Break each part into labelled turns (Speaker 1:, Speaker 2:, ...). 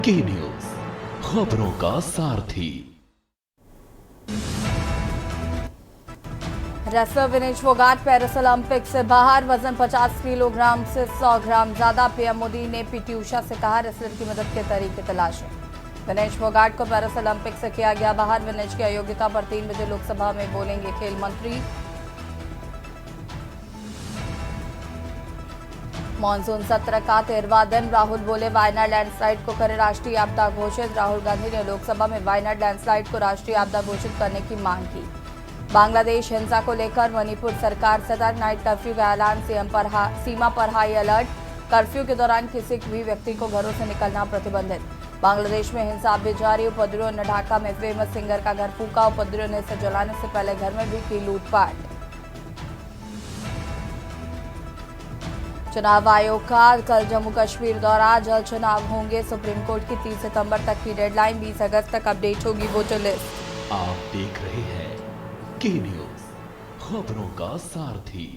Speaker 1: की न्यूज, खबरों का सारथी।
Speaker 2: Wrestler Vinesh Phogat Paris Olympic से बाहर, वजन 50 किलोग्राम से 100 ग्राम ज्यादा। पीएम मोदी ने पीटी उषा से कहा, रेसलर की मदद के तरीके तलाशें। विनेश फोगाट को पेरिस ओलंपिक से किया गया बाहर। विनेश की अयोग्यता पर 3 बजे लोकसभा में बोलेंगे खेल मंत्री। मानसून सत्र का 13वां दिन, राहुल बोले वायनाड लैंडस्लाइड को करे राष्ट्रीय आपदा घोषित। राहुल गांधी ने लोकसभा में वायनाड लैंडस्लाइड को राष्ट्रीय आपदा घोषित करने की मांग की। बांग्लादेश हिंसा को लेकर मणिपुर सरकार सतर्क, नाइट कर्फ्यू का ऐलान। सीमा पर हाई अलर्ट। कर्फ्यू के दौरान किसी भी व्यक्ति को घरों से निकलना प्रतिबंधित। बांग्लादेश में हिंसा अब भी जारी। उपद्रवियों ने ढाका में फेमस सिंगर का घर फूंका। उपद्रवियों ने इसे जलाने से पहले घर में भी की लूटपाट। चुनाव आयोग का कल जम्मू कश्मीर दौरा, जल्द चुनाव होंगे। सुप्रीम कोर्ट की 30 सितंबर तक की डेडलाइन, 20 अगस्त तक अपडेट होगी वोटर लिस्ट।
Speaker 1: आप देख रहे हैं की न्यूज, खबरों का सारथी।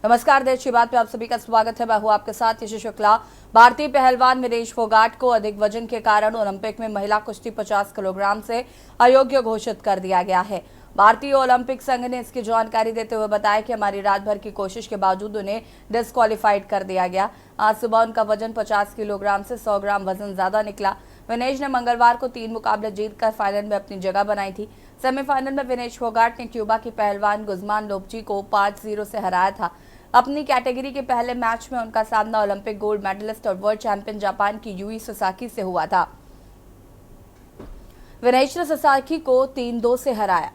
Speaker 2: नमस्कार, देश की बात पे आप सभी का स्वागत है। मैं हूं आपके साथ यशु शुक्ला। भारतीय पहलवान विनेश फोगाट को अधिक वजन के कारण ओलंपिक में महिला कुश्ती 50 किलोग्राम से अयोग्य घोषित कर दिया गया है। भारतीय ओलंपिक संघ ने इसकी जानकारी देते हुए बताया कि हमारी रात भर की कोशिश के बावजूद उन्हें डिस्क्वालीफाइड कर दिया गया। आज सुबह उनका वजन 50 किलोग्राम से 100 ग्राम वजन ज्यादा निकला। विनेश ने मंगलवार को 3 मुकाबले जीतकर फाइनल में अपनी जगह बनाई थी। सेमीफाइनल में विनेश फोगाट ने क्यूबा की पहलवान गुजमान लोपची को 5-0 से हराया था। अपनी कैटेगरी के पहले मैच में उनका सामना ओलंपिक गोल्ड मेडलिस्ट और वर्ल्ड चैंपियन जापान की यूई ससाकी से हुआ था। विनेश ने ससाकी को 3-2 से हराया।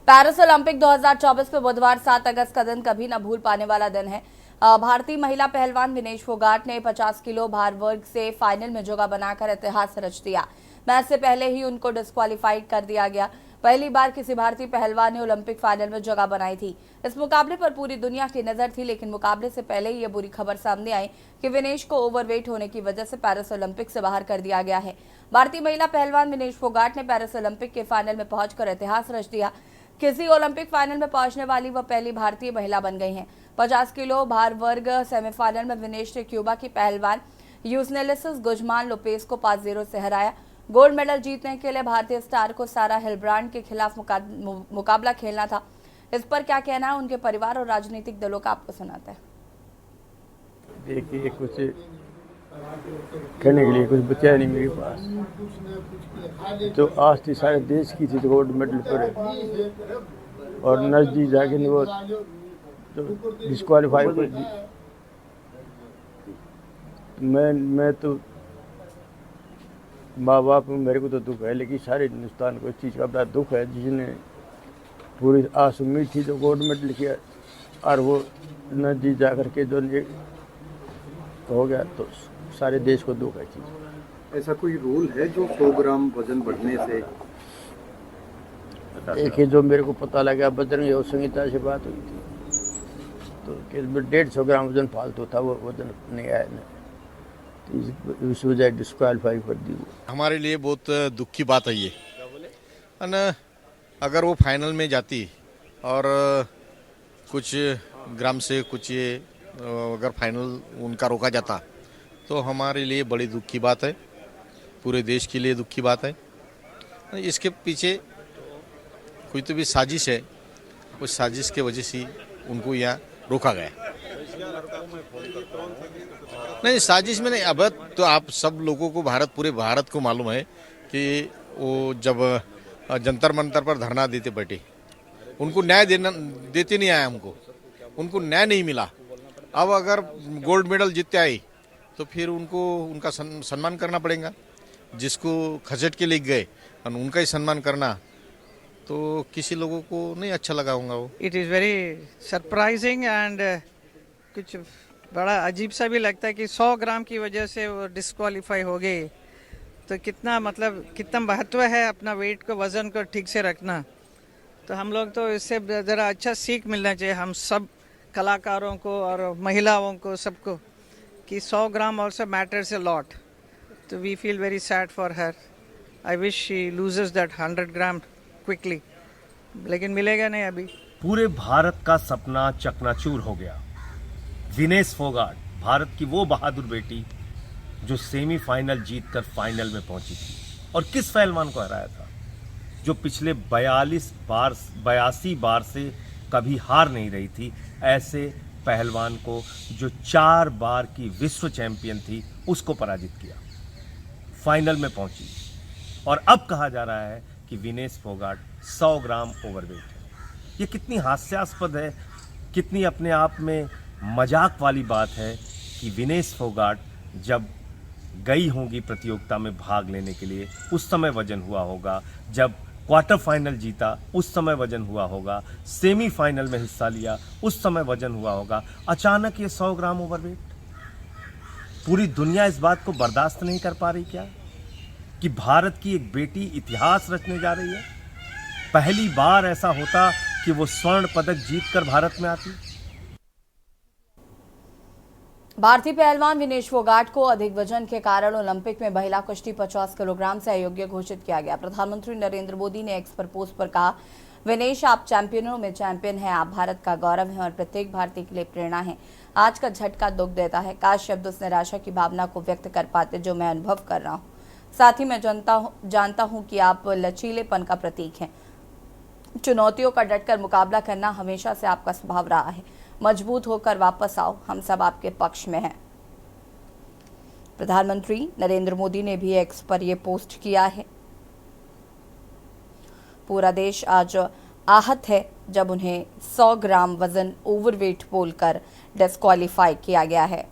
Speaker 2: पेरिस ओलंपिक 2024 में बुधवार 7 अगस्त का दिन कभी न भूल पाने वाला दिन है। भारतीय महिला पहलवान विनेश फोगाट ने 50 किलो भार वर्ग से फाइनल में जगह बनाकर इतिहास रच दिया। मैच से पहले ही उनको डिस्क्वालीफाइड कर दिया गया। पहली बार किसी भारतीय पहलवान ने ओलंपिक फाइनल में जगह बनाई थी। इस मुकाबले पर पूरी दुनिया की नजर थी, लेकिन मुकाबले से पहले ही ये बुरी खबर सामने आई कि विनेश को ओवरवेट होने की वजह से पेरिस ओलंपिक से बाहर कर दिया गया है। भारतीय महिला पहलवान विनेश फोगाट ने पेरिस ओलंपिक के फाइनल में पहुंचकर इतिहास रच दिया। किसी ओलंपिक फाइनल में पहुंचने वाली वह पहली भारतीय महिला बन गई हैं। 50 किलो भार वर्ग सेमीफाइनल में विनेश ने क्यूबा की पहलवान यूसनेलिसिस गुजमान लोपेज को 5-0 से हराया। गोल्ड मेडल जीतने के लिए भारतीय स्टार को सारा हिलब्रांड के खिलाफ मुकाबला खेलना था। इस पर क्या कहना है उनके परिवार और राजनीतिक दलों का, आपको सुनाते हैं।
Speaker 3: देखिए, कुछ कहने के लिए कुछ बचा नहीं मेरे पास। तो आज थी सारे देश की थी तो गोल्ड मेडल पर, और नजदीक जाके वो तो डिस्क्वालीफाई कर दी। मैं तो माँ बाप मेरे को तो दुख है, लेकिन सारे हिंदुस्तान को इस चीज़ का बड़ा दुख है। जिसने पूरी आस उम्मीद थी तो गोल्ड मेडल किया, और वो नजदीक जा करके जो हो गया, तो सारे देश को दुख है चीज़।
Speaker 4: ऐसा कोई रूल है जो 100 ग्राम वजन बढ़ने से?
Speaker 3: देखिए, जो मेरे को पता लगा बजरंग योग संहिता से बात हुई थी, तो 150 ग्राम वजन फालतू था, वो वजन नहीं आया ना, तो इस वजह डिस्क्वालीफाई कर दी।
Speaker 5: हमारे लिए बहुत दुख की बात है ये। अगर वो फाइनल में जाती और कुछ ग्राम से कुछ ये अगर फाइनल उनका रोका जाता तो हमारे लिए बड़ी दुख की बात है, पूरे देश के लिए दुख की बात है। इसके पीछे कोई तो भी साजिश है, उस साजिश के वजह से उनको यहाँ रोका गया। नहीं, साजिश में नहीं। अब तो आप सब लोगों को, पूरे भारत को मालूम है कि वो जब जंतर मंतर पर धरना देते बैठे, उनको न्याय देते नहीं आया, उनको न्याय नहीं मिला। अब अगर गोल्ड मेडल जीतते आए तो फिर उनका सम्मान करना पड़ेगा। जिसको खसट के लेके गए और उनका ही सम्मान करना तो किसी लोगों को नहीं अच्छा लगा होगा। वो
Speaker 6: it is very surprising and कुछ बड़ा अजीब सा भी लगता है कि 100 ग्राम की वजह से वो डिस्क्वालीफाई हो गए। तो कितना महत्व है अपना वेट को, वज़न को ठीक से रखना। तो हम लोग तो इससे ज़रा अच्छा सीख मिलना चाहिए हम सब कलाकारों को और महिलाओं को, सबको, कि 100 gram also matters a lot. तो we feel very sad for her. I wish she loses that 100 gram quickly, लेकिन मिलेगा नहीं अभी।
Speaker 7: पूरे भारत का सपना चकनाचूर हो गया। विनेश फोगाट, भारत की वो बहादुर बेटी जो सेमीफाइनल जीतकर फाइनल में पहुंची थी, और किस पहलवान को हराया था जो पिछले 82 बार से कभी हार नहीं रही थी। ऐसे पहलवान को जो 4 बार की विश्व चैंपियन थी उसको पराजित किया, फाइनल में पहुंची। और अब कहा जा रहा है कि विनेश फोगाट 100 ग्राम ओवरवेट है। ये कितनी हास्यास्पद है, कितनी अपने आप में मजाक वाली बात है कि विनेश फोगाट जब गई होंगी प्रतियोगिता में भाग लेने के लिए उस समय वजन हुआ होगा, जब क्वार्टर फाइनल जीता उस समय वजन हुआ होगा, सेमीफाइनल में हिस्सा लिया उस समय वजन हुआ होगा। अचानक ये 100 ग्राम ओवरवेट। पूरी दुनिया इस बात को बर्दाश्त नहीं कर पा रही क्या कि भारत की एक बेटी इतिहास रचने जा रही है। पहली बार ऐसा होता कि वो स्वर्ण पदक जीतकर भारत में आती।
Speaker 2: भारतीय पहलवान विनेश फोगाट को अधिक वजन के कारण ओलंपिक में महिला कुश्ती 50 किलोग्राम से अयोग्य घोषित किया गया। प्रधानमंत्री नरेंद्र मोदी ने एक्स पर पोस्ट पर कहा, विनेश आप चैंपियनों में चैंपियन हैं, आप भारत का गौरव हैं और प्रत्येक भारतीय के लिए प्रेरणा हैं। आज का झटका दुख देता है, काश शब्द उस निराशा की भावना को व्यक्त कर पाते जो मैं अनुभव कर रहा हूँ। साथ ही मैं जानता हूँ कि आप लचीलेपन का प्रतीक हैं। चुनौतियों का डटकर मुकाबला करना हमेशा से आपका स्वभाव रहा है। मजबूत होकर वापस आओ, हम सब आपके पक्ष में हैं। प्रधानमंत्री नरेंद्र मोदी ने भी एक्स पर यह पोस्ट किया है। पूरा देश आज आहत है जब उन्हें 100 ग्राम वजन ओवरवेट बोलकर डिस्क्वालीफाई किया गया है।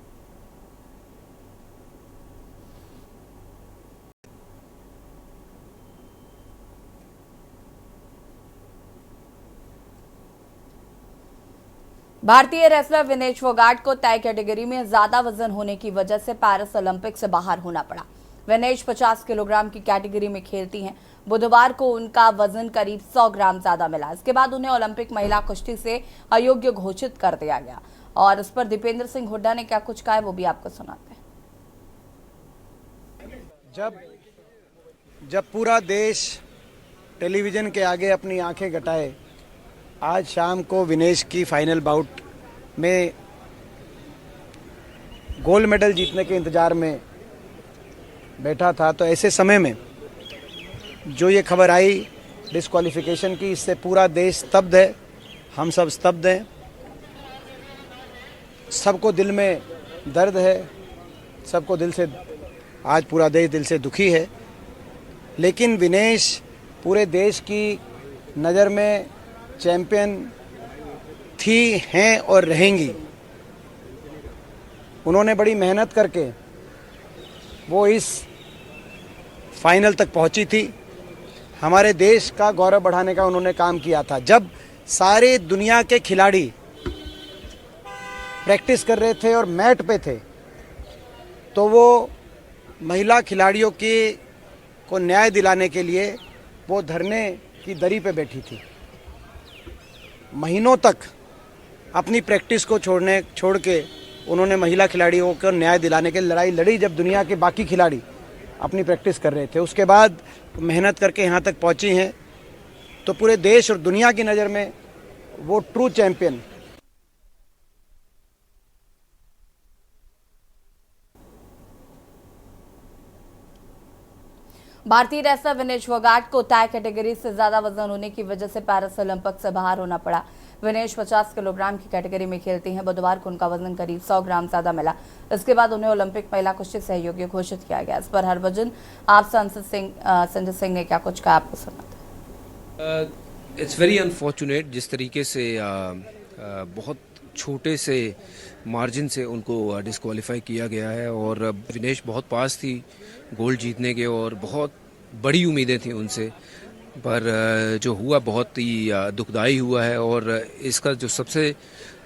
Speaker 2: भारतीय रेसलर विनेश फोगाट को तय कैटेगरी में ज्यादा वजन होने की वजह से पेरिस ओलंपिक से बाहर होना पड़ा। विनेश 50 किलोग्राम की कैटेगरी में खेलती हैं। बुधवार को उनका वजन करीब 100 ग्राम ज्यादा मिला। इसके बाद उन्हें ओलंपिक महिला कुश्ती से अयोग्य घोषित कर दिया गया। और इस पर दीपेंद्र सिंह हुड्डा ने क्या कुछ कहा है वो भी आपको सुनाते हैं।
Speaker 8: जब पूरा देश टेलीविजन के आगे अपनी आंखें गटाए, आज शाम को विनेश की फाइनल बाउट में गोल्ड मेडल जीतने के इंतज़ार में बैठा था, तो ऐसे समय में जो ये खबर आई डिस्क्वालिफिकेशन की, इससे पूरा देश स्तब्ध है। हम सब स्तब्ध हैं, सबको दिल में दर्द है, सबको दिल से, आज पूरा देश दिल से दुखी है। लेकिन विनेश पूरे देश की नज़र में चैंपियन थी, हैं और रहेंगी। उन्होंने बड़ी मेहनत करके वो इस फाइनल तक पहुंची थी। हमारे देश का गौरव बढ़ाने का उन्होंने काम किया था। जब सारे दुनिया के खिलाड़ी प्रैक्टिस कर रहे थे और मैट पे थे, तो वो महिला खिलाड़ियों को न्याय दिलाने के लिए वो धरने की दरी पे बैठी थी। महीनों तक अपनी प्रैक्टिस को छोड़ के उन्होंने महिला खिलाड़ियों को न्याय दिलाने के लिए लड़ाई लड़ी। जब दुनिया के बाकी खिलाड़ी अपनी प्रैक्टिस कर रहे थे, उसके बाद मेहनत करके यहाँ तक पहुँची हैं, तो पूरे देश और दुनिया की नज़र में वो ट्रू चैंपियन।
Speaker 2: भारतीय रेसलर विनेश फोगाट को तय कैटेगरी से ज्यादा वजन होने की वजह से पेरिस ओलंपिक से बाहर होना पड़ा। विनेश 50 किलोग्राम की कैटेगरी में खेलती हैं। बुधवार को उनका वजन करीब 100 ग्राम ज्यादा मिला। इसके बाद उन्हें ओलंपिक महिला कुश्ती से अयोग्य घोषित किया गया। इस पर हरभजन आप संजय सिंह ने क्या कुछ कहा, आपको सुनाते।
Speaker 9: इट्स वेरी अनफॉर्चुनेट जिस तरीके से बहुत छोटे से मार्जिन से उनको डिस्क्वालीफाई किया गया है। और विनेश बहुत पास थी गोल्ड जीतने के और बहुत बड़ी उम्मीदें थी उनसे, पर जो हुआ बहुत ही दुखदाई हुआ है। और इसका जो सबसे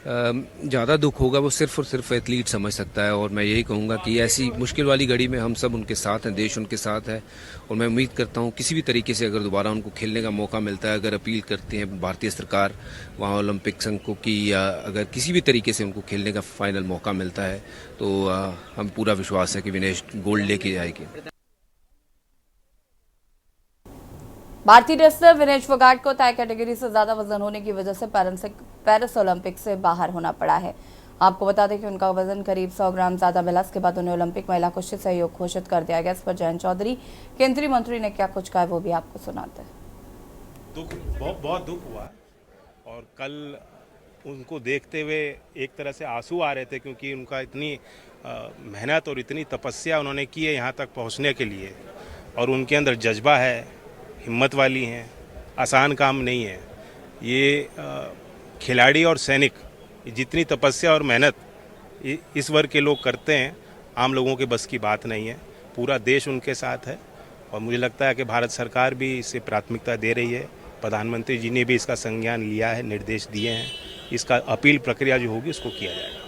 Speaker 9: ज़्यादा दुख होगा वो सिर्फ और सिर्फ एथलीट समझ सकता है। और मैं यही कहूँगा कि ऐसी मुश्किल वाली घड़ी में हम सब उनके साथ हैं, देश उनके साथ है। और मैं उम्मीद करता हूँ किसी भी तरीके से अगर दोबारा उनको खेलने का मौका मिलता है, अगर अपील करती हैं भारतीय सरकार वहाँ ओलंपिक संघ को कि अगर किसी भी तरीके से उनको खेलने का फाइनल मौका मिलता है, तो हम पूरा विश्वास है कि विनेश गोल्ड लेके जाएगी।
Speaker 2: भारतीय रेसलर विनेश फोगाट को तय कैटेगरी से ज्यादा वजन होने की वजह से पेरिस ओलंपिक से बाहर होना पड़ा है। आपको बता दें कि उनका वजन करीब 100 ग्राम ज्यादा मिला। इसके बाद उन्हें ओलंपिक महिला कुश्ती सहयोग घोषित कर दिया गया। इस पर जयंत चौधरी केंद्रीय मंत्री ने क्या कुछ कहा वो भी आपको सुनाते हैं।
Speaker 10: बहुत दुख हुआ और कल उनको देखते हुए एक तरह से आंसू आ रहे थे, क्योंकि उनका इतनी मेहनत और इतनी तपस्या उन्होंने की है यहाँ तक पहुँचने के लिए, और उनके अंदर जज्बा है, हिम्मत वाली हैं। आसान काम नहीं है ये। खिलाड़ी और सैनिक जितनी तपस्या और मेहनत इस वर्ग के लोग करते हैं, आम लोगों के बस की बात नहीं है। पूरा देश उनके साथ है और मुझे लगता है कि भारत सरकार भी इसे प्राथमिकता दे रही है। प्रधानमंत्री जी ने भी इसका संज्ञान लिया है, निर्देश दिए हैं। इसका अपील प्रक्रिया जो होगी उसको किया जाएगा।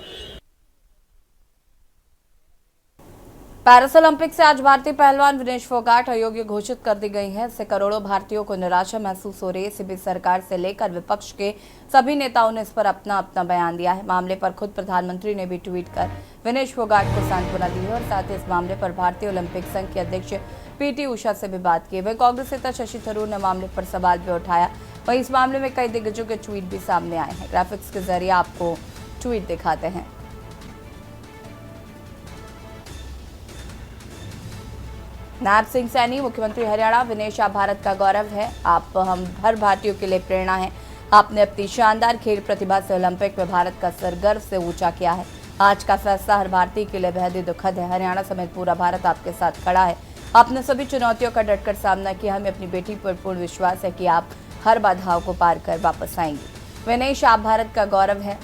Speaker 2: पेरिस ओलंपिक से आज भारतीय पहलवान विनेश फोगाट अयोग्य घोषित कर दी गई है। इससे करोड़ों भारतीयों को निराशा महसूस हो रही है। इसी बीच सरकार से लेकर विपक्ष के सभी नेताओं ने इस पर अपना अपना बयान दिया है। मामले पर खुद प्रधानमंत्री ने भी ट्वीट कर विनेश फोगाट को सांत्वना दी है और साथ ही इस मामले पर भारतीय ओलंपिक संघ के अध्यक्ष पीटी उषा से भी बात की। वहीं कांग्रेस नेता शशि थरूर ने मामले पर सवाल भी उठाया। वहीं इस मामले में कई दिग्गजों के ट्वीट भी सामने आए हैं। ग्राफिक्स के जरिए आपको ट्वीट दिखाते हैं। नायब सिंह सैनी, मुख्यमंत्री हरियाणा। विनेश, आप भारत का गौरव है। आप हम हर भारतीयों के लिए प्रेरणा हैं। आपने अपनी शानदार खेल प्रतिभा से ओलंपिक में भारत का सर गर्व से ऊंचा किया है। आज का फैसला हर भारतीय के लिए बेहद ही दुखद है। हरियाणा समेत पूरा भारत आपके साथ खड़ा है। आपने सभी चुनौतियों का डटकर सामना किया। हमें अपनी बेटी पर पूर्ण विश्वास है कि आप हर बाधाओं को पार कर वापस आएंगी। विनेश, आप भारत का गौरव है।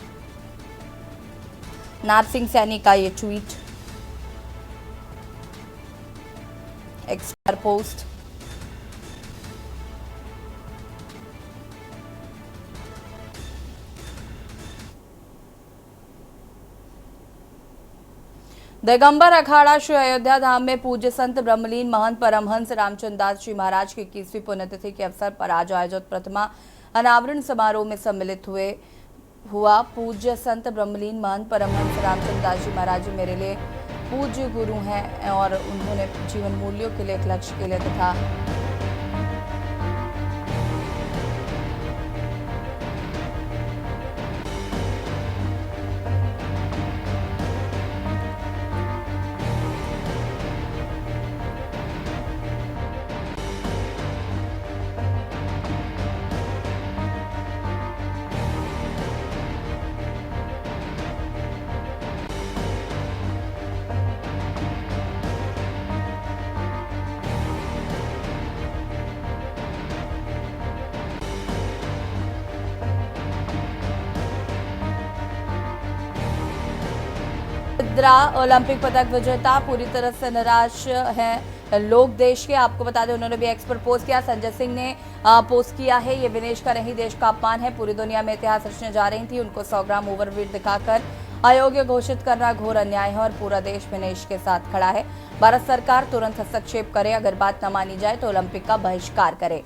Speaker 2: नायब सिंह सैनी का ये ट्वीट एक्स पर पोस्ट। दिगंबर अखाड़ा श्री अयोध्या धाम में पूज्य संत ब्रह्मलीन महंत परमहंस रामचंद्र दास जी महाराज की 21वीं पुण्यतिथि के अवसर पर आज आयोजित प्रतिमा अनावरण समारोह में सम्मिलित हुआ। पूज्य संत ब्रह्मलीन महंत परमहंस रामचंद्र दास जी महाराज जी मेरे लिए पूज्य गुरु हैं और उन्होंने जीवन मूल्यों के लिए, एक लक्ष्य के लिए तथा ओलंपिक पदक विजेता पूरी तरह से निराश हैं लोग देश के। आपको बता दें उन्होंने भी एक्स पर पोस्ट किया। संजय सिंह ने पोस्ट किया है, ये विनेश का नहीं देश का अपमान है। पूरी दुनिया में इतिहास रचने जा रही थी, उनको 100 ग्राम ओवरवेट दिखाकर अयोग्य घोषित करना घोर अन्याय है और पूरा देश विनेश के साथ खड़ा है। भारत सरकार तुरंत हस्तक्षेप करे, अगर बात न मानी जाए तो ओलंपिक का बहिष्कार करे।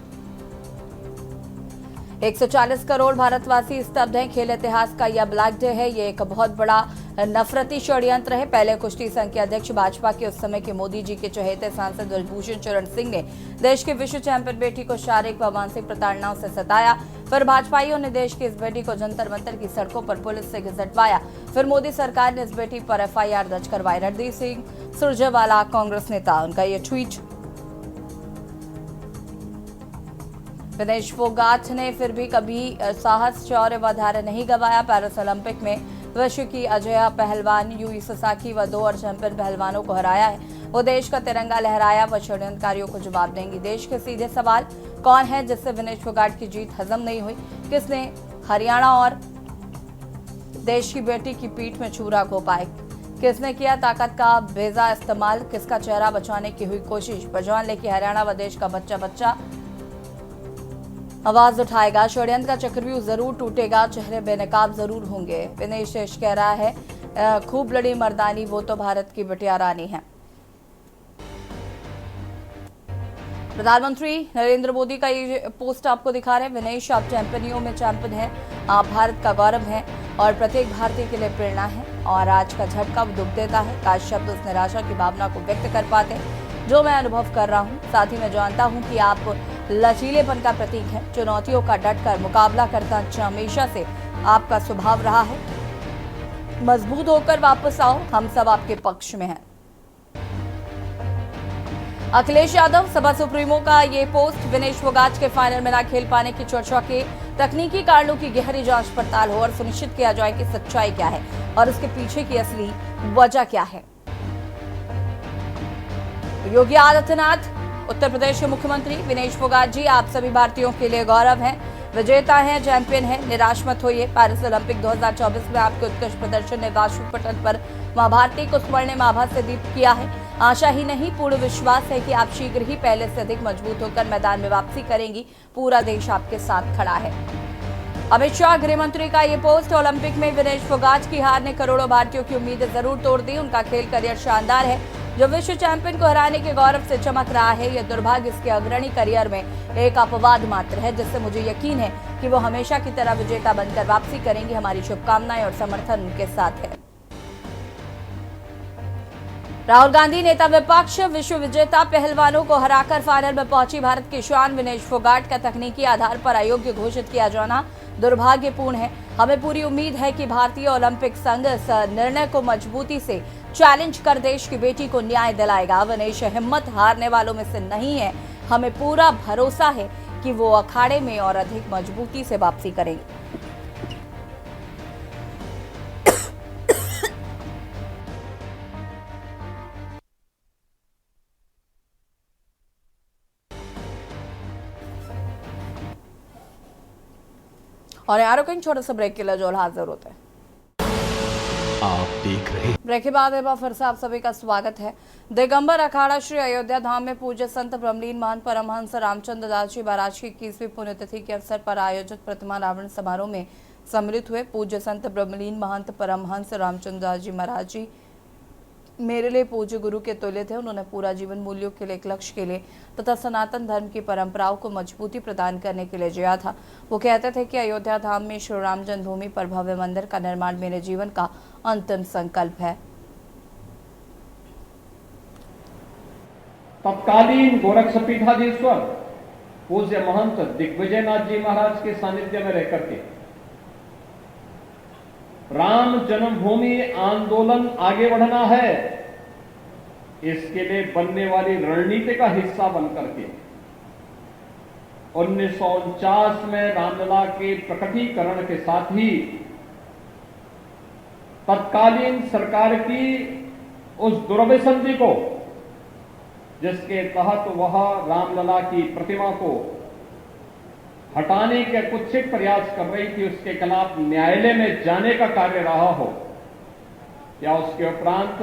Speaker 2: 140 करोड़ भारतवासी स्तब्ध हैं। खेल इतिहास का यह ब्लैक डे है। ये एक बहुत बड़ा नफरती षड्यंत्र है। पहले कुश्ती संघ के अध्यक्ष भाजपा के उस समय के मोदी जी के चहेते सांसद ब्रजभूषण शरण सिंह ने देश के विश्व चैंपियन बेटी को शारीरिक व मानसिक प्रताड़नाओं से सताया। फिर भाजपाइयों ने देश की इस बेटी को जंतर मंतर की सड़कों पर पुलिस से घसीटवाया। फिर मोदी सरकार ने इस बेटी पर FIR दर्ज करवाई। रणदीप सिंह सुरजेवाला कांग्रेस नेता, उनका ये ट्वीट। विनेश फोगाट ने फिर भी कभी साहस, शौर्य व धैर्य नहीं गंवाया। पेरिस ओलंपिक में विश्व की अजय पहलवान यूई ससाकी व 2 और चैंपियन पहलवानों को हराया है। वो देश का तिरंगा लहराया व षड्यंत्रकारियों को जवाब देंगी। देश के सीधे सवाल, कौन है जिससे विनेश फोगाट की जीत हजम नहीं हुई? किसने हरियाणा और देश की बेटी की पीठ में छुरा घोंपा? किसने किया ताकत का बेजा इस्तेमाल? किसका चेहरा बचाने की हुई कोशिश? बजवान लेके हरियाणा व देश का बच्चा बच्चा आवाज उठाएगा। षड्यंत्र का चक्रव्यूह जरूर टूटेगा, चेहरे बेनकाब जरूर होंगे। विनेश कह रहा है खूब लड़ी मर्दानी, वो तो भारत की बिटिया रानी है। प्रधानमंत्री नरेंद्र मोदी का ये पोस्ट आपको दिखा रहे हैं। विनेश, आप चैंपियनियों में चैंपियन हैं, आप भारत का गौरव हैं और प्रत्येक भारतीय के लिए प्रेरणा है। और आज का झटका दुख देता है। काश शब्द उस निराशा की भावना को व्यक्त कर पाते जो मैं अनुभव कर रहा हूं। साथ ही मैं जानता हूं कि आप लचीलेपन का प्रतीक है। चुनौतियों का डटकर मुकाबला करना हमेशा से आपका स्वभाव रहा है। मजबूत होकर वापस आओ, हम सब आपके पक्ष में हैं। अखिलेश यादव सपा सुप्रीमो का ये पोस्ट विनेश फोगाट के फाइनल में ना खेल पाने की चर्चा के तकनीकी कारणों की गहरी जांच पड़ताल हो और सुनिश्चित किया जाए कि सच्चाई क्या है और उसके पीछे की असली वजह क्या है। योगी आदित्यनाथ, उत्तर प्रदेश के मुख्यमंत्री विनेश फोगाट जी आप सभी भारतीयों के लिए गौरव हैं, विजेता हैं, चैंपियन हैं। निराश मत होइए। पेरिस ओलंपिक 2024 में आपके उत्कृष्ट प्रदर्शन ने वैश्विक पटल पर मां भारती को स्वर्णिम आभा से दीप्त किया है। आशा ही नहीं, पूर्ण विश्वास है कि आप शीघ्र ही पहले से अधिक मजबूत होकर मैदान में वापसी करेंगी। पूरा देश आपके साथ खड़ा है। अमित शाह, गृह मंत्री का ये पोस्ट। ओलंपिक में विनेश फोगाट की हार ने करोड़ों भारतीयों की उम्मीदें जरूर तोड़ दी। उनका खेल करियर शानदार है, जो विश्व चैंपियन को हराने के गौरव से चमक रहा है। यह दुर्भाग्य इसके अग्रणी करियर में एक अपवाद मात्र है, जिससे मुझे यकीन है कि वो हमेशा की तरह विजेता बनकर वापसी करेंगे। हमारी शुभकामनाएं और समर्थन उनके साथ है। राहुल गांधी, नेता विपक्ष, विश्व विजेता पहलवानों को हराकर फाइनल में पहुंची भारत की शान विनेश फोगाट का तकनीकी आधार पर अयोग्य घोषित किया जाना दुर्भाग्यपूर्ण है। हमें पूरी उम्मीद है कि भारतीय ओलंपिक संघ इस निर्णय को मजबूती से चैलेंज कर देश की बेटी को न्याय दिलाएगा। विनेश हिम्मत हारने वालों में से नहीं है। हमें पूरा भरोसा है कि वो अखाड़े में और अधिक मजबूती से वापसी करेंगे। और यहाँ रुकेंगे, छोटा सा ब्रेक के लिए जो हाजिर होते हैं।
Speaker 1: आप देख रहे
Speaker 2: ब्रेक के बाद एक बार फिर से आप सभी का स्वागत है। दिगंबर अखाड़ा श्री अयोध्या धाम में पूज्य संत ब्रह्मलीन महंत परमहंस रामचंद्र दास जी महाराज की 21वीं पुण्यतिथि के अवसर पर आयोजित प्रतिमा रावण समारोह में सम्मिलित हुए। पूज्य संत ब्रह्मलीन महंत परमहंस रामचंद्र दास जी महाराज जी मेरे लिए पूज्य गुरु के तुल्य थे। उन्होंने पूरा जीवन मूल्यों के लिए, एक लक्ष्य के लिए तथा सनातन धर्म की परंपराओं को मजबूती प्रदान करने के लिए जिया था। वो कहते थे कि अयोध्या धाम में श्री राम जन्मभूमि पर भव्य मंदिर का निर्माण मेरे जीवन का अंतिम संकल्प है।
Speaker 11: तत्कालीन गोरक्षपीठाधीश्वर पूज्य महंत दिग्विजयनाथ जी महाराज के सानिध्य में रहकर के राम जन्मभूमि आंदोलन आगे बढ़ना है, इसके लिए बनने वाली रणनीति का हिस्सा बनकर के 1949 में रामलला के प्रकटीकरण के साथ ही तत्कालीन सरकार की उस दुर्विसंधि को, जिसके तहत वह रामलला की प्रतिमा को हटाने के कुत्सित प्रयास कर रही थी, उसके खिलाफ न्यायालय में जाने का कार्य रहा हो या उसके उपरांत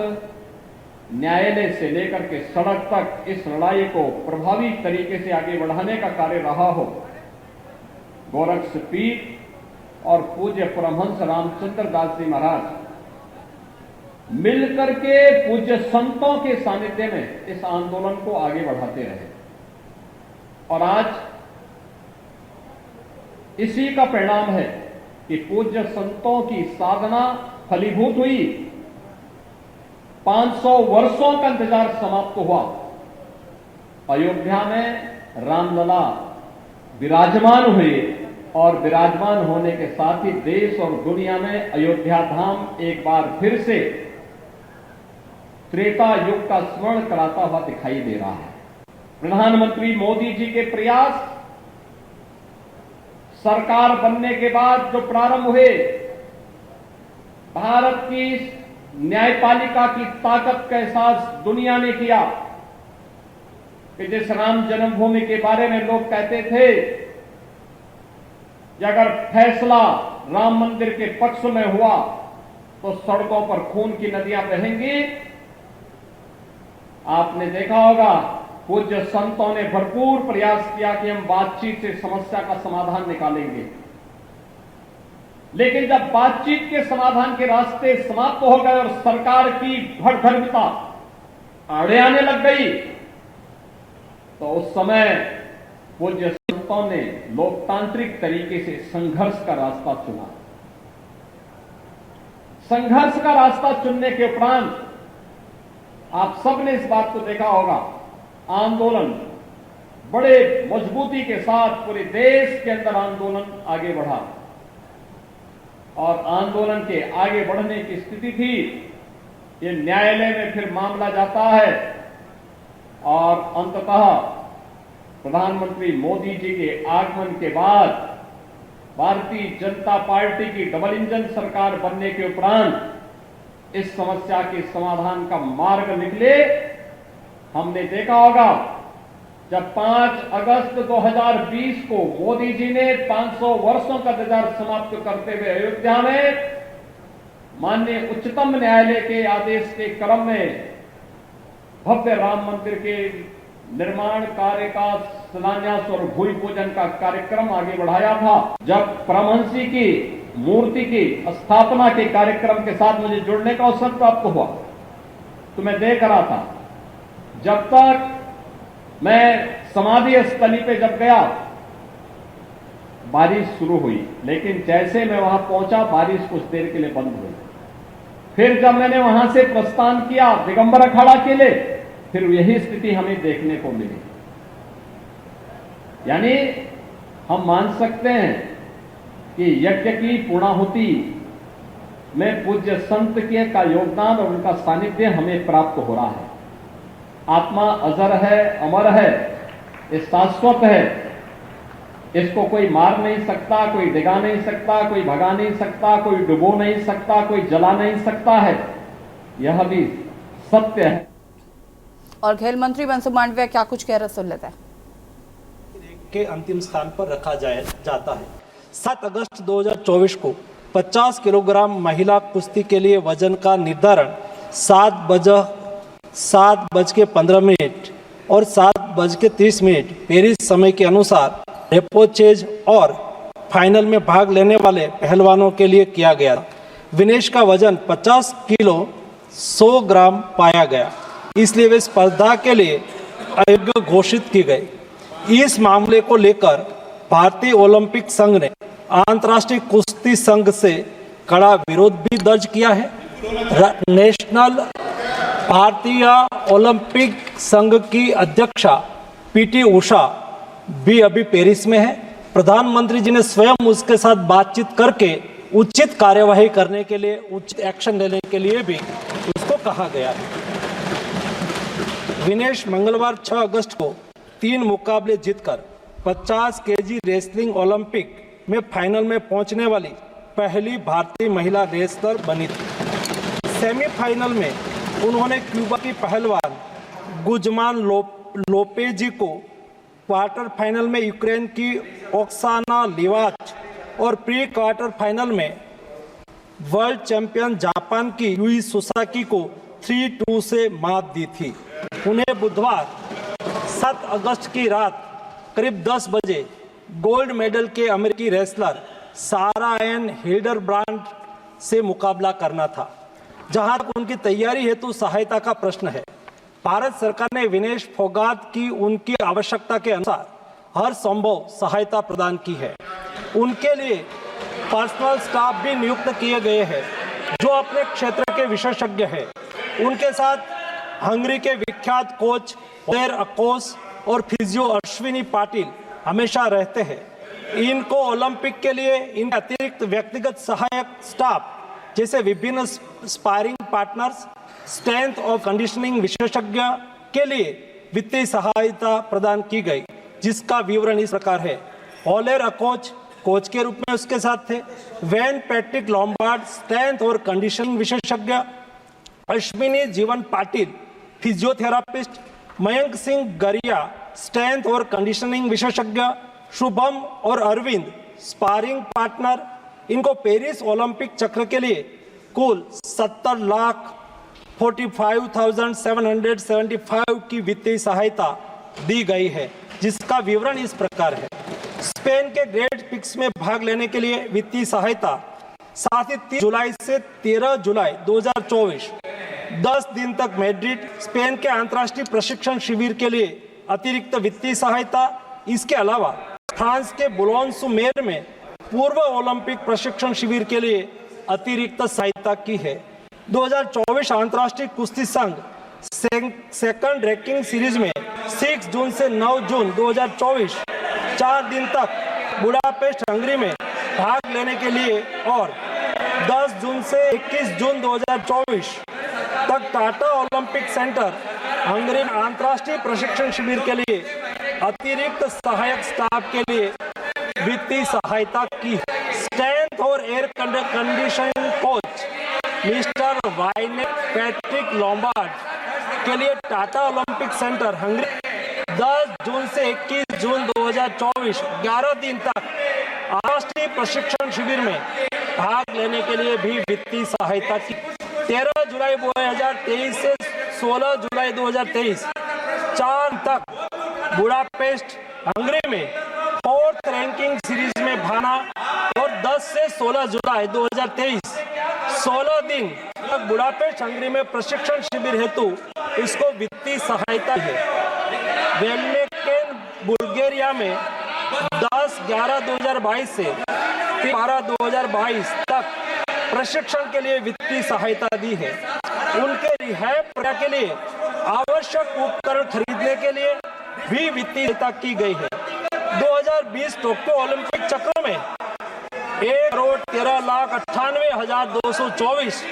Speaker 11: न्यायालय से लेकर के सड़क तक इस लड़ाई को प्रभावी तरीके से आगे बढ़ाने का कार्य रहा हो, गोरक्षपीठ और पूज्य परमहंस रामचंद्र दास जी महाराज मिलकर के पूज्य संतों के सानिध्य में इस आंदोलन को आगे बढ़ाते रहे। और आज इसी का परिणाम है कि पूज्य संतों की साधना फलीभूत हुई। 500 वर्षों का इंतजार समाप्त हुआ। अयोध्या में रामलला विराजमान हुए और विराजमान होने के साथ ही देश और दुनिया में अयोध्या धाम एक बार फिर से त्रेता युग का स्मरण कराता हुआ दिखाई दे रहा है। प्रधानमंत्री मोदी जी के प्रयास सरकार बनने के बाद जो प्रारंभ हुए, भारत की न्यायपालिका की ताकत का एहसास दुनिया ने किया कि जिस राम जन्मभूमि के बारे में लोग कहते थे कि अगर फैसला राम मंदिर के पक्ष में हुआ तो सड़कों पर खून की नदियां बहेंगी, आपने देखा होगा पूज्य संतों ने भरपूर प्रयास किया कि हम बातचीत से समस्या का समाधान निकालेंगे। लेकिन जब बातचीत के समाधान के रास्ते समाप्त हो गए और सरकार की भड़धर्मिता आड़े आने लग गई, तो उस समय पूज्य संतों ने लोकतांत्रिक तरीके से संघर्ष का रास्ता चुना। संघर्ष का रास्ता चुनने के उपरांत आप सबने इस बात को देखा होगा, आंदोलन बड़े मजबूती के साथ पूरे देश के अंदर आंदोलन आगे बढ़ा और आंदोलन के आगे बढ़ने की स्थिति थी। ये न्यायालय में फिर मामला जाता है और अंततः प्रधानमंत्री मोदी जी के आगमन के बाद भारतीय जनता पार्टी की डबल इंजन सरकार बनने के उपरांत इस समस्या के समाधान का मार्ग निकले। हमने देखा होगा जब 5 अगस्त 2020 को मोदी जी ने 500 वर्षों का इंतजार समाप्त करते हुए अयोध्या में माननीय उच्चतम न्यायालय के आदेश के क्रम में भव्य राम मंदिर के निर्माण कार्य का शिलान्यास और भूमि पूजन का कार्यक्रम आगे बढ़ाया था। जब परमहंसी की मूर्ति की स्थापना के कार्यक्रम के साथ मुझे जुड़ने का अवसर प्राप्त हुआ तो मैं देख रहा था, जब तक मैं समाधि स्थली पे जब गया बारिश शुरू हुई, लेकिन जैसे मैं वहां पहुंचा बारिश कुछ देर के लिए बंद हुई। फिर जब मैंने वहां से प्रस्थान किया दिगंबर अखाड़ा के लिए, फिर यही स्थिति हमें देखने को मिली। यानी हम मान सकते हैं कि यज्ञ की पूर्णाहुति में पूज्य संत के का योगदान और उनका सानिध्य हमें प्राप्त हो रहा है। आत्मा अजर है, अमर है, ये शाश्वत है, इसको कोई मार नहीं सकता, कोई डिगा नहीं सकता, कोई भगा नहीं सकता, कोई डुबो नहीं सकता, कोई जला नहीं सकता है। यह भी सत्य है।
Speaker 2: और खेल मंत्री मनसुख मांडविया क्या कुछ कह रहे सुन लेते हैं।
Speaker 12: के अंतिम स्थान पर रखा जाता है। 7 अगस्त 2024 को 50 किलोग्राम महिला कुश्ती के लिए वजन का निर्धारण 7:15 और 7:30 पेरिस समय के अनुसार रेपोचेज और फाइनल में भाग लेने वाले पहलवानों के लिए किया गया। विनेश का वजन 50 किलो 100 ग्राम पाया गया, इसलिए वे स्पर्धा के लिए अयोग्य घोषित की गई। इस मामले को लेकर भारतीय ओलंपिक संघ ने अंतर्राष्ट्रीय कुश्ती संघ से कड़ा विरोध भी दर्ज किया है। नेशनल भारतीय ओलंपिक संघ की अध्यक्षा पीटी उषा भी अभी पेरिस में है। प्रधानमंत्री जी ने स्वयं उसके साथ बातचीत करके उचित कार्यवाही करने के लिए, उचित एक्शन लेने के लिए भी उसको कहा गया है। विनेश मंगलवार 6 अगस्त को 3 मुकाबले जीतकर 50 केजी रेसलिंग ओलंपिक में फाइनल में पहुंचने वाली पहली भारतीय महिला रेसलर बनी थी। सेमीफाइनल में उन्होंने क्यूबा की पहलवान गुजमान लोपेजी को, क्वार्टर फाइनल में यूक्रेन की ओक्साना लिवाच और प्री क्वार्टर फाइनल में वर्ल्ड चैंपियन जापान की यूई सुसाकी को 3-2 से मात दी थी। उन्हें बुधवार 7 अगस्त की रात करीब 10 बजे गोल्ड मेडल के अमेरिकी रेसलर सारा एन हिल्डरब्रांड से मुकाबला करना था। जहां तक उनकी तैयारी हेतु सहायता का प्रश्न है, भारत सरकार ने विनेश फोगाट की उनकी आवश्यकता के अनुसार हर संभव सहायता प्रदान की है। उनके लिए पर्सनल स्टाफ भी नियुक्त किए गए हैं जो अपने क्षेत्र के विशेषज्ञ हैं। उनके साथ हंगरी के विख्यात कोच ओलेर अकोस और फिजियो अश्विनी पाटिल हमेशा रहते हैं। इनको ओलंपिक के लिए इनके अतिरिक्त व्यक्तिगत सहायक स्टाफ जैसे विभिन्न स्पारिंग पार्टनर्स, स्ट्रेंथ और कंडीशनिंग विशेषज्ञ के लिए वित्तीय सहायता प्रदान की गई, जिसका विवरण इस प्रकार है। ओलेर अकोच कोच के रूप में उसके साथ थे, वैन पैट्रिक लॉम्बार्ड स्ट्रेंथ और कंडीशनिंग विशेषज्ञ, अश्विनी जीवन पाटिल फिजियोथेरापिस्ट, मयंक सिंह गरिया स्ट्रेंथ और कंडीशनिंग विशेषज्ञ, शुभम और अरविंद स्पारिंग पार्टनर। इनको पेरिस ओलंपिक चक्र के लिए कुल 70,45,775 की वित्तीय सहायता दी गई है, जिसका विवरण इस प्रकार है। स्पेन के ग्रेट पिक्स में भाग लेने के लिए वित्तीय सहायता, साथ ही 30 जुलाई से 13 जुलाई 2024 10 दिन तक मैड्रिड स्पेन के अंतर्राष्ट्रीय प्रशिक्षण शिविर के लिए अतिरिक्त वित्तीय सहायता। इसके अलावा फ्रांस के बुलोन-sur-mer में पूर्व ओलंपिक प्रशिक्षण शिविर के लिए अतिरिक्त सहायता की है। 2024 अंतर्राष्ट्रीय कुश्ती संघ सेकंड रैंकिंग सीरीज में 6 जून से 9 जून 2024 4 दिन तक बुडापेस्ट हंगरी में भाग लेने के लिए और 10 जून से 21 जून 2024 तक टाटा ओलंपिक सेंटर हंगरी में अंतर्राष्ट्रीय प्रशिक्षण शिविर के लिए अतिरिक्त सहायक स्टाफ के लिए वित्तीय सहायता की। स्ट्रेंथ और air conditioning coach Mr Vinet Patrick Lombard के लिए Tata Olympic Centre Hungary 10 June से 21 जून 2024 11 दिन तक अंतर्राष्ट्रीय प्रशिक्षण शिविर में भाग लेने के लिए भी वित्तीय सहायता की। 13 जुलाई 2023 से 16 जुलाई 2023 4 तक बुडापेस्ट हंगरी में 4th रैंकिंग सीरीज में भाना और 10 से 16 जुलाई 2023 16 दिन तक बुडापेस्ट हंगरी में प्रशिक्षण शिविर हेतु इसको वित्तीय सहायता है। वेलमेकेन बुल्गारिया में 10/11/2022 से 12/2022 तक प्रशिक्षण के लिए वित्तीय सहायता दी है। उनके रिहैब प्रक्रिया के लिए आवश्यक उपकरण खरीदने के लिए भी वित्तीय सहायता की गई है। 2020 टोक्यो ओलंपिक चक्र में 1,13,98,224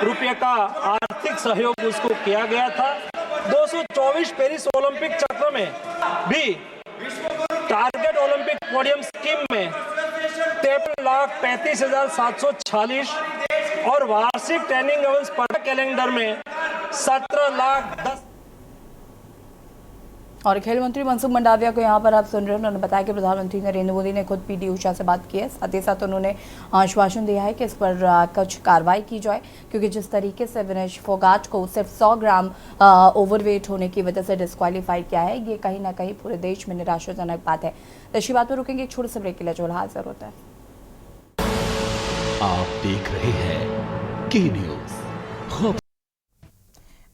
Speaker 12: रुपये का आर्थिक सहयोग उसको किया गया था। 224 पेरिस ओलंपिक चक्र में भी टारगेट ओलंपिक पोडियम स्कीम में 53,35,746 और वार्षिक ट्रेनिंग एवं स्पर्धा कैलेंडर में 17,10,000।
Speaker 2: और खेल मंत्री मनसुख मंडाविया को यहाँ पर आप सुन रहे हैं। उन्होंने बताया कि प्रधानमंत्री नरेंद्र मोदी ने खुद पीटी उषा से बात की है। साथ ही साथ उन्होंने आश्वासन दिया है कि इस पर कुछ कार्रवाई की जाए, क्योंकि जिस तरीके से विनेश फोगाट को सिर्फ 100 ग्राम ओवरवेट होने की वजह से डिस्क्वालीफाई किया है, ये कहीं ना कहीं पूरे देश में निराशाजनक बात है। इसी बात पर रुकेंगे एक छोटे से ब्रेक के लिए, जो हाजिर होता है।
Speaker 1: आप देख रहे हैं के न्यूज़।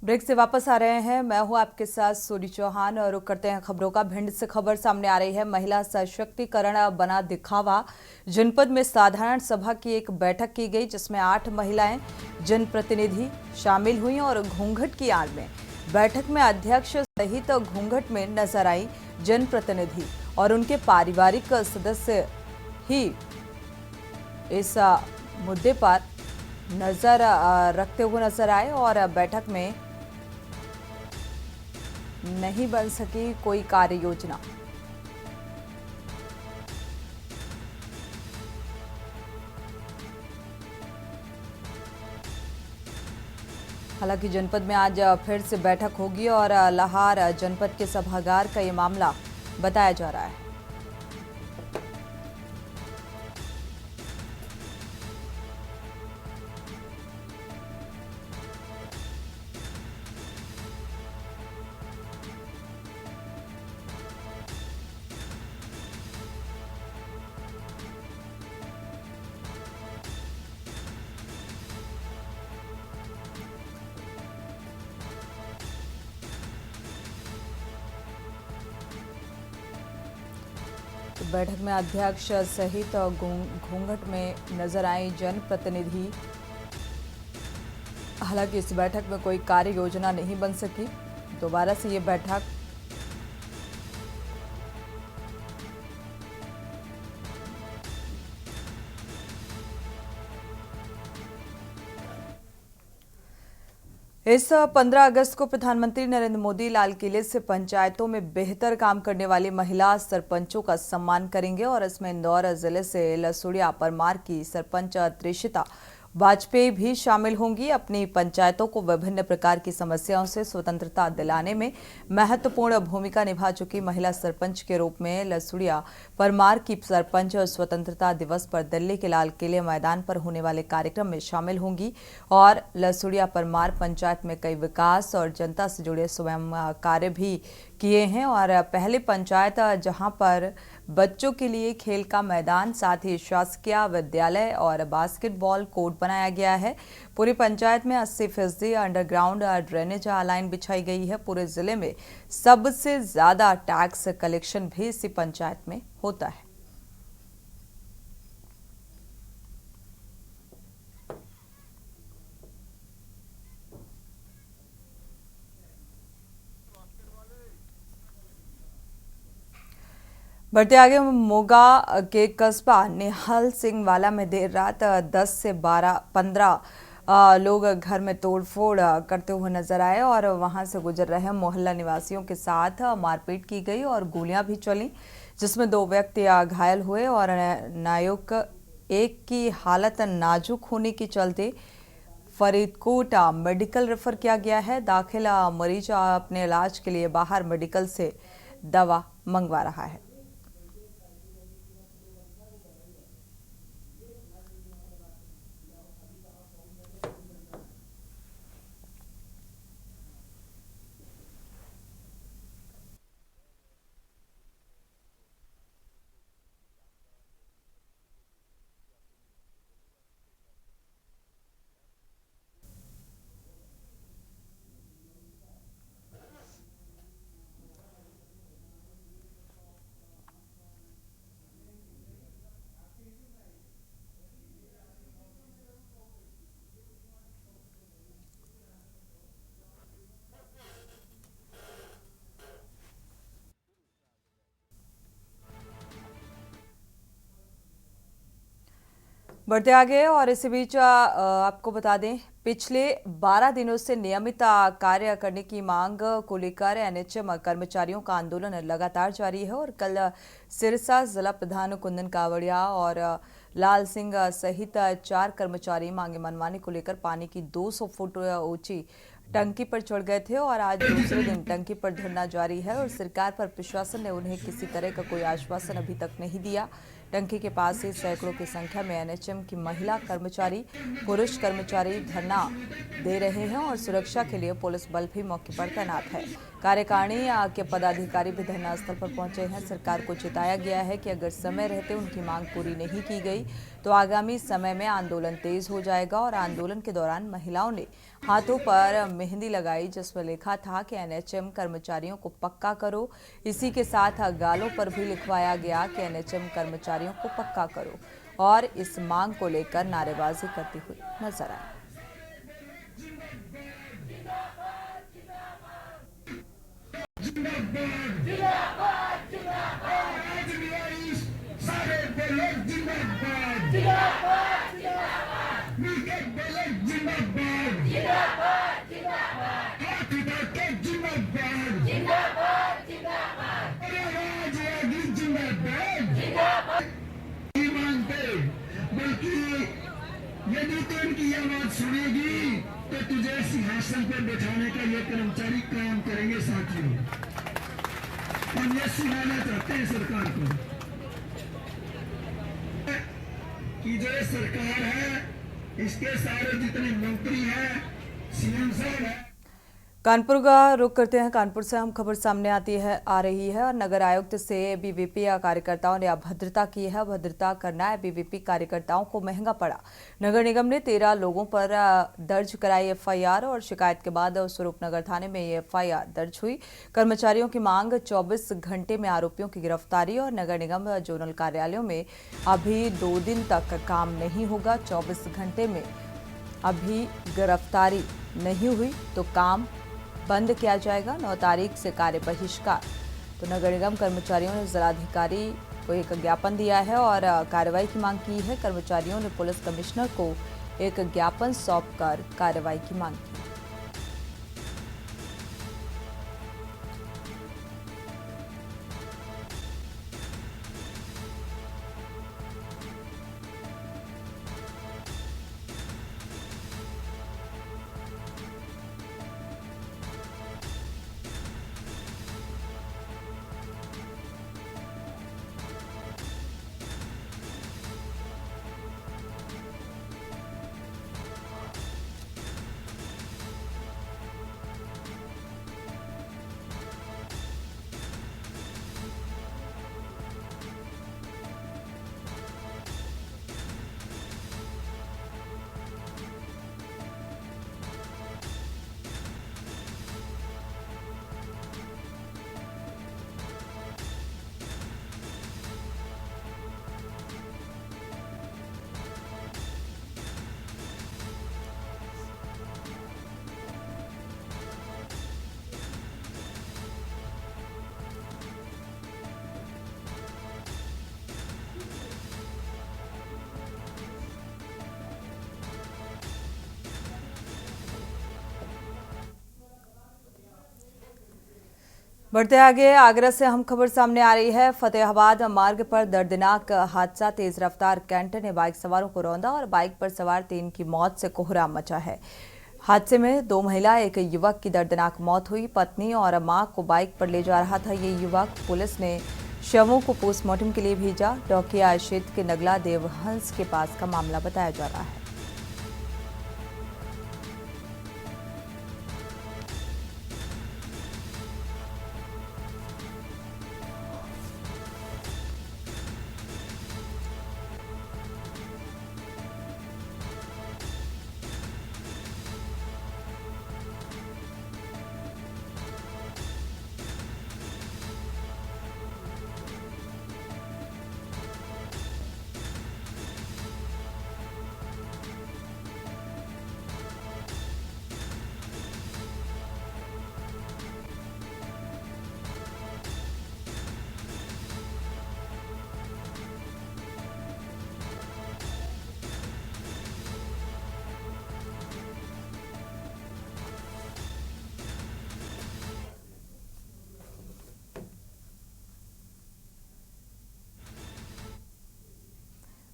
Speaker 2: ब्रेक से वापस आ रहे हैं, मैं हूं आपके साथ सोनी चौहान और रुक करते हैं खबरों का। भिंड से खबर सामने आ रही है। महिला सशक्तिकरण बना दिखावा। जनपद में साधारण सभा की एक बैठक की गई, जिसमें 8 महिलाएं जनप्रतिनिधि शामिल हुई और घूंघट की आड़ में बैठक में अध्यक्ष सहित घूंघट में नजर आई जनप्रतिनिधि और उनके पारिवारिक सदस्य ही इस मुद्दे पर नजर रखते हुए नजर आए और बैठक में नहीं बन सकी कोई कार्य योजना। हालांकि जनपद में आज फिर से बैठक होगी और लाहार जनपद के सभागार का ये मामला बताया जा रहा है। बैठक में अध्यक्ष सहित घूंघट में नजर आए जनप्रतिनिधि। हालांकि इस बैठक में कोई कार्य योजना नहीं बन सकी। दोबारा से ये बैठक इस 15 अगस्त को प्रधानमंत्री नरेंद्र मोदी लाल किले से पंचायतों में बेहतर काम करने वाली महिला सरपंचों का सम्मान करेंगे और इसमें इंदौर जिले से लसुड़िया परमार की सरपंच त्रिशिता वाजपेयी भी शामिल होंगी। अपनी पंचायतों को विभिन्न प्रकार की समस्याओं से स्वतंत्रता दिलाने में महत्वपूर्ण भूमिका निभा चुकी महिला सरपंच के रूप में लसुड़िया परमार की सरपंच स्वतंत्रता दिवस पर दिल्ली के लाल किले मैदान पर होने वाले कार्यक्रम में शामिल होंगी और लसुड़िया परमार पंचायत में कई विकास और जनता से जुड़े स्वयं कार्य भी किए हैं और पहले पंचायत जहां पर बच्चों के लिए खेल का मैदान, साथ ही शासकीय विद्यालय और बास्केटबॉल कोर्ट बनाया गया है। पूरी पंचायत में 80% अंडरग्राउंड ड्रेनेज लाइन बिछाई गई है। पूरे जिले में सबसे ज्यादा टैक्स कलेक्शन भी इसी पंचायत में होता है। बढ़ते आगे मोगा के कस्बा निहाल सिंह वाला में देर रात 10 से 15 लोग घर में तोड़फोड़ करते हुए नजर आए और वहां से गुजर रहे मोहल्ला निवासियों के साथ मारपीट की गई और गोलियां भी चली, जिसमें 2 व्यक्ति घायल हुए और नायुक एक की हालत नाजुक होने के चलते फरीदकोट मेडिकल रेफर किया गया है। दाखिल मरीज अपने इलाज के लिए बाहर मेडिकल से दवा मंगवा रहा है। बढ़ते आगे और इसी बीच आपको बता दें, पिछले 12 दिनों से नियमित कार्य करने की मांग को लेकर एनएचएम कर्मचारियों का आंदोलन लगातार जारी है और कल सिरसा जिला प्रधान कुंदन कावड़िया और लाल सिंह सहित 4 कर्मचारी मांगे मनवाने को लेकर पानी की 200 फुट ऊंची टंकी पर चढ़ गए थे और आज दूसरे दिन टंकी पर धरना जारी है और सरकार पर प्रशासन ने उन्हें किसी तरह का कोई आश्वासन अभी तक नहीं दिया। टंकी के पास ही सैकड़ों की संख्या में एनएचएम की महिला कर्मचारी, पुरुष कर्मचारी धरना दे रहे हैं और सुरक्षा के लिए पुलिस बल भी मौके पर तैनात है। कार्यकारिणी के पदाधिकारी भी धरना स्थल पर पहुंचे हैं। सरकार को चेताया गया है कि अगर समय रहते उनकी मांग पूरी नहीं की गई तो आगामी समय में आंदोलन तेज हो जाएगा और आंदोलन के दौरान महिलाओं ने हाथों पर मेहंदी लगाई जिसमें लिखा था कि एनएचएम कर्मचारियों को पक्का करो। इसी के साथ गालों पर भी लिखवाया गया कि एनएचएम कर्मचारियों को पक्का करो और इस मांग को लेकर नारेबाजी करती हुई नजर आई।
Speaker 13: यदि तू इनकी यह बात सुनेगी तो तुझे सिंहासन पर बैठाने का ये कर्मचारी काम करेंगे साथियों। हम ये सुनाना चाहते हैं सरकार को कि जो सरकार है इसके सारे जितने मंत्री हैं, सीएम साहब है।
Speaker 2: कानपुर का रुख करते हैं। कानपुर से हम खबर सामने आ रही है और नगर आयुक्त से एबीवीपी कार्यकर्ताओं ने अभद्रता की है। अभद्रता करना एबीवीपी कार्यकर्ताओं को महंगा पड़ा। नगर निगम ने 13 लोगों पर दर्ज कराई एफआईआर और शिकायत के बाद स्वरूपनगर थाने में ये एफआईआर दर्ज हुई। कर्मचारियों की मांग 24 घंटे में आरोपियों की गिरफ्तारी और नगर निगम जोनल कार्यालयों में अभी 2 दिन तक काम नहीं होगा। 24 घंटे में अभी गिरफ्तारी नहीं हुई तो काम बंद किया जाएगा। 9 तारीख से कार्य बहिष्कार। तो नगर निगम कर्मचारियों ने जिलाधिकारी को एक ज्ञापन दिया है और कार्रवाई की मांग की है। कर्मचारियों ने पुलिस कमिश्नर को एक ज्ञापन सौंपकर कार्रवाई की मांग की। बढ़ते आगे आगरा से अहम खबर सामने आ रही है। फतेहाबाद मार्ग पर दर्दनाक हादसा। तेज रफ्तार कैंटर ने बाइक सवारों को रौंदा और बाइक पर सवार 3 की मौत से कोहराम मचा है। हादसे में 2 महिला एक युवक की दर्दनाक मौत हुई। पत्नी और मां को बाइक पर ले जा रहा था ये युवक। पुलिस ने शवों को पोस्टमार्टम के लिए भेजा। डोकिया क्षेत्र के नगला देवहंस के पास का मामला बताया जा रहा है।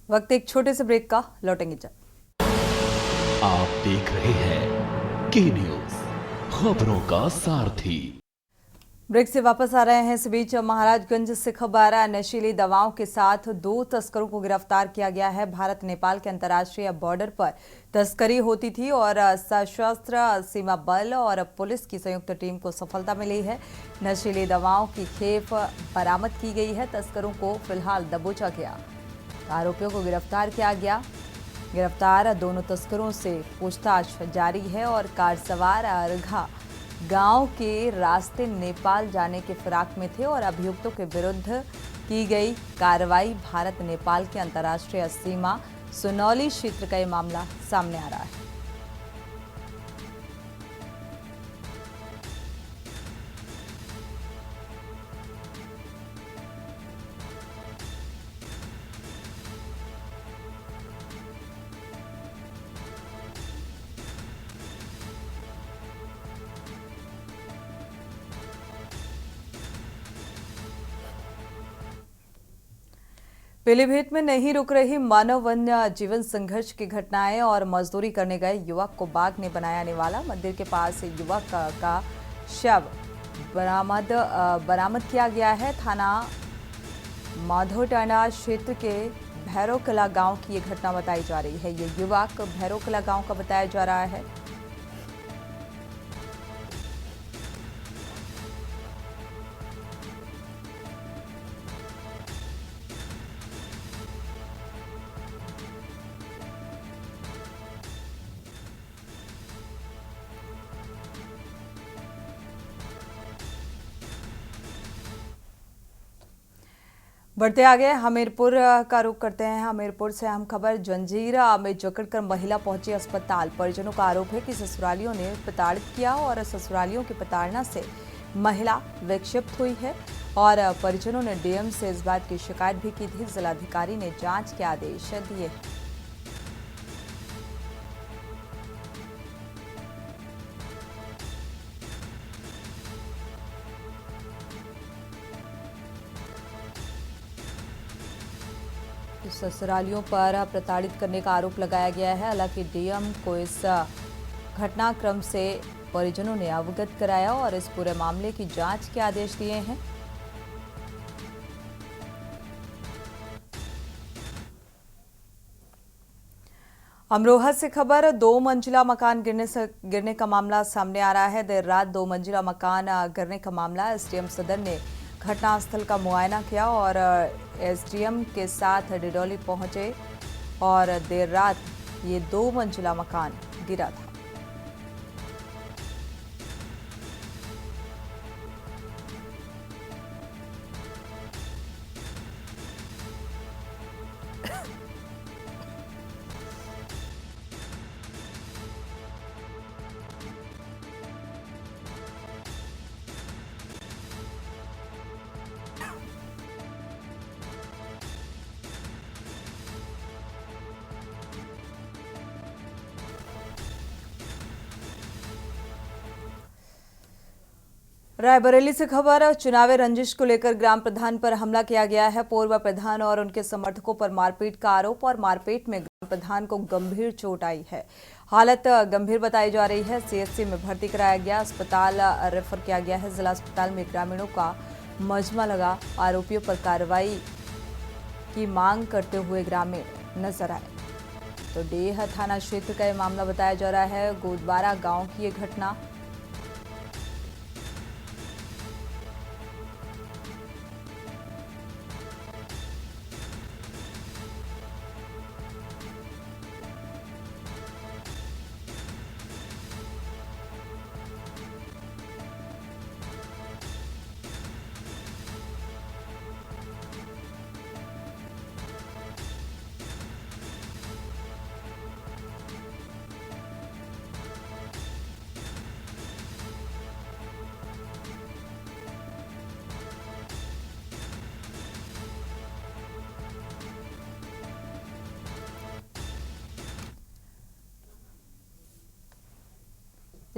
Speaker 2: वक्त एक छोटे से ब्रेक का, लौटेंगे जब।
Speaker 1: आप देख रहे हैं के न्यूज, खबरों का सारथी।
Speaker 2: ब्रेक से वापस आ रहे हैं। इस बीच महाराजगंज से खबर, नशीली दवाओं के साथ 2 तस्करों को गिरफ्तार किया गया है। भारत नेपाल के अंतर्राष्ट्रीय बॉर्डर पर तस्करी होती थी और सशस्त्र सीमा बल और पुलिस की संयुक्त टीम को सफलता मिली है। नशीली दवाओं की खेप बरामद की गई है। तस्करों को फिलहाल दबोचा गया। आरोपियों को गिरफ्तार किया गया। गिरफ्तार दोनों तस्करों से पूछताछ जारी है और कार सवार अर्घा गांव के रास्ते नेपाल जाने के फिराक में थे और अभियुक्तों के विरुद्ध की गई कार्रवाई भारत नेपाल के अंतर्राष्ट्रीय सीमा सुनौली क्षेत्र का ये मामला सामने आ रहा है। पीलीभीत में नहीं रुक रही मानव वन्य जीवन संघर्ष की घटनाएं और मजदूरी करने गए युवक को बाघ ने बनाया निवाला। मंदिर के पास युवक का शव बरामद किया गया है। थाना माधोटाना क्षेत्र के भैरवकला गांव की ये घटना बताई जा रही है। ये युवक भैरवकला गांव का बताया जा रहा है। बढ़ते आगे हमीरपुर का रुख करते हैं। हमीरपुर से हम खबर, जंजीरा में जकड़कर महिला पहुंची अस्पताल। परिजनों का आरोप है कि ससुरालियों ने प्रताड़ित किया और ससुरालियों की प्रताड़ना से महिला विक्षिप्त हुई है और परिजनों ने डीएम से इस बात की शिकायत भी की थी। जिलाधिकारी ने जांच के आदेश दिए हैं। ससुरालियों पर प्रताड़ित करने का आरोप लगाया गया है। हालांकि डीएम को इस घटनाक्रम से परिजनों ने अवगत कराया और इस पूरे मामले की जांच के आदेश दिए हैं। अमरोहा से खबर, 2 मंजिला मकान गिरने का मामला सामने आ रहा है। देर रात 2 मंजिला मकान गिरने का मामला। एसडीएम सदर ने घटनास्थल का मुआयना किया और एसडीएम के साथ डिडौली पहुंचे और देर रात ये 2 मंजिला मकान गिरा था।
Speaker 14: रायबरेली से खबर, चुनावी रंजिश को लेकर ग्राम प्रधान पर हमला किया गया है। पूर्व प्रधान और उनके समर्थकों पर मारपीट का आरोप और मारपीट में ग्राम प्रधान को गंभीर चोट आई है। हालत गंभीर बताई जा रही है। सीएचसी में भर्ती कराया गया, अस्पताल रेफर किया गया है। जिला अस्पताल में ग्रामीणों का मजमा लगा। आरोपियों पर कार्रवाई की मांग करते हुए ग्रामीण नजर आए। तो डेह थाना क्षेत्र का यह मामला बताया जा रहा है। गोदवारा गांव की ये घटना।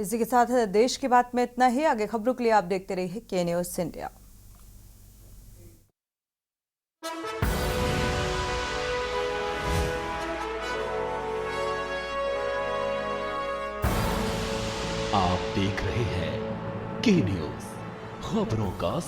Speaker 14: इसी के साथ देश की बात में इतना ही। आगे खबरों के लिए आप देखते रहिए के न्यूज़ इंडिया।
Speaker 1: आप देख रहे हैं के न्यूज़, खबरों का